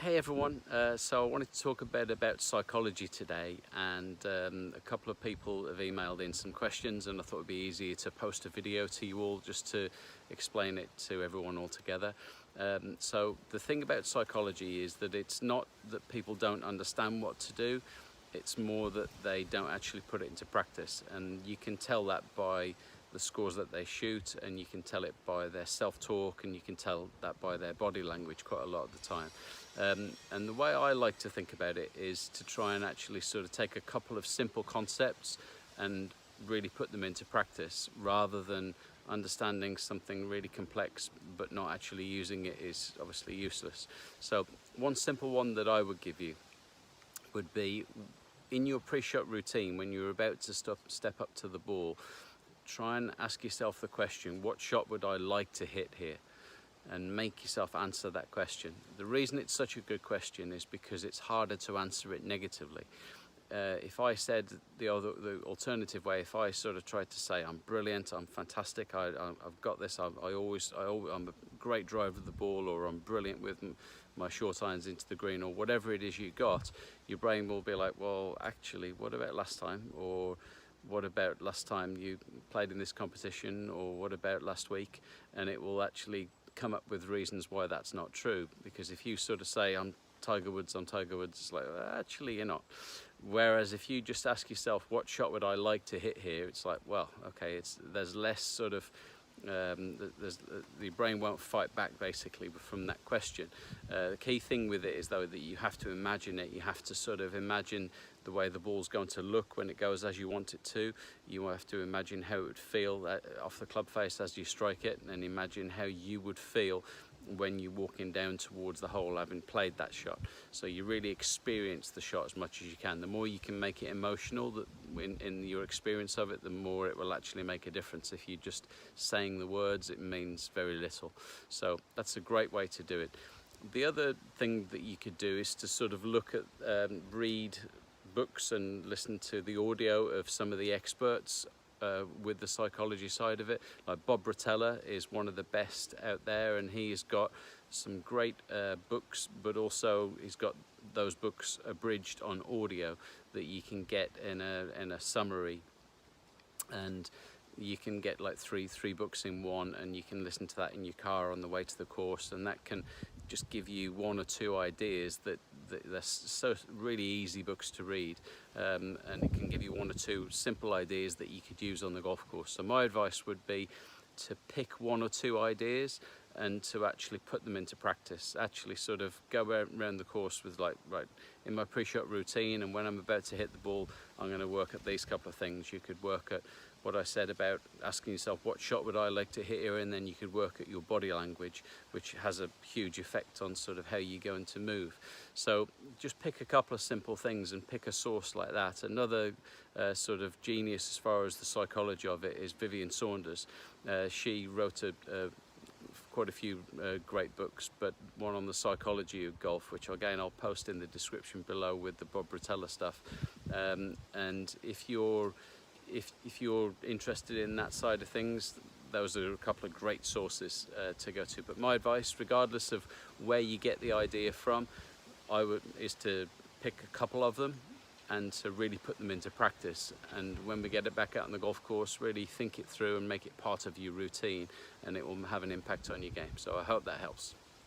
Hey everyone, so I wanted to talk a bit about psychology today, and a couple of people have emailed in some questions, and I thought it'd be easier to post a video to you all just to explain it to everyone all together. So the thing about psychology is that it's not that people don't understand what to do, it's more that they don't actually put it into practice, and you can tell that by the scores that they shoot, and you can tell it by their self-talk, and you can tell that by their body language quite a lot of the time. And the way I like to think about it is to try and actually sort of take a couple of simple concepts and really put them into practice, rather than understanding something really complex but not actually using it is obviously useless. So one simple one that I would give you would be, in your pre-shot routine, when you're about to step up to the ball, try and ask yourself the question, what shot would I like to hit here? And make yourself answer that question. The reason it's such a good question is because it's harder to answer it negatively. If I said the alternative way, if I sort of tried to say I'm brilliant, I'm fantastic, I've got this, I'm a great driver of the ball, or I'm brilliant with my short irons into the green, or whatever it is you got, your brain will be like, well, actually, what about last time? Or what about last time you played in this competition? Or what about last week? And it will actually come up with reasons why that's not true. Because if you sort of say, I'm Tiger Woods, it's like, well, actually you're not. Whereas if you just ask yourself, what shot would I like to hit here? It's like, well, okay, there's less sort of, the brain won't fight back basically from that question. The key thing with it is though that you have to imagine it. You have to sort of imagine the way the ball's going to look when it goes as you want it to. You have to imagine how it would feel off the club face as you strike it, and imagine how you would feel when you're walking down towards the hole having played that shot. So you really experience the shot as much as you can. The more you can make it emotional in your experience of it, the more it will actually make a difference. If you're just saying the words, it means very little. So that's a great way to do it. The other thing that you could do is to sort of look at, read books and listen to the audio of some of the experts with the psychology side of it. Like Bob Rotella is one of the best out there, and he's got some great books, but also he's got those books abridged on audio that you can get in a summary, and you can get like three books in one, and you can listen to that in your car on the way to the course, and that can just give you one or two ideas that they're so really easy books to read, and it can give you one or two simple ideas that you could use on the golf course. So my advice would be to pick one or two ideas and to actually put them into practice. Actually sort of go around the course with like, right, in my pre-shot routine, and when I'm about to hit the ball, I'm going to work at these couple of things. You could work at what I said about asking yourself, what shot would I like to hit here? And then you could work at your body language, which has a huge effect on sort of how you're going to move. So just pick a couple of simple things and pick a source like that. Another sort of genius as far as the psychology of it is Vivian Saunders. She wrote quite a few great books, but one on the psychology of golf, which again I'll post in the description below with the Bob Rotella stuff. And if you're interested in that side of things, those are a couple of great sources to go to. But my advice, regardless of where you get the idea from, is to pick a couple of them and to really put them into practice. And when we get it back out on the golf course, really think it through and make it part of your routine, and it will have an impact on your game. So I hope that helps.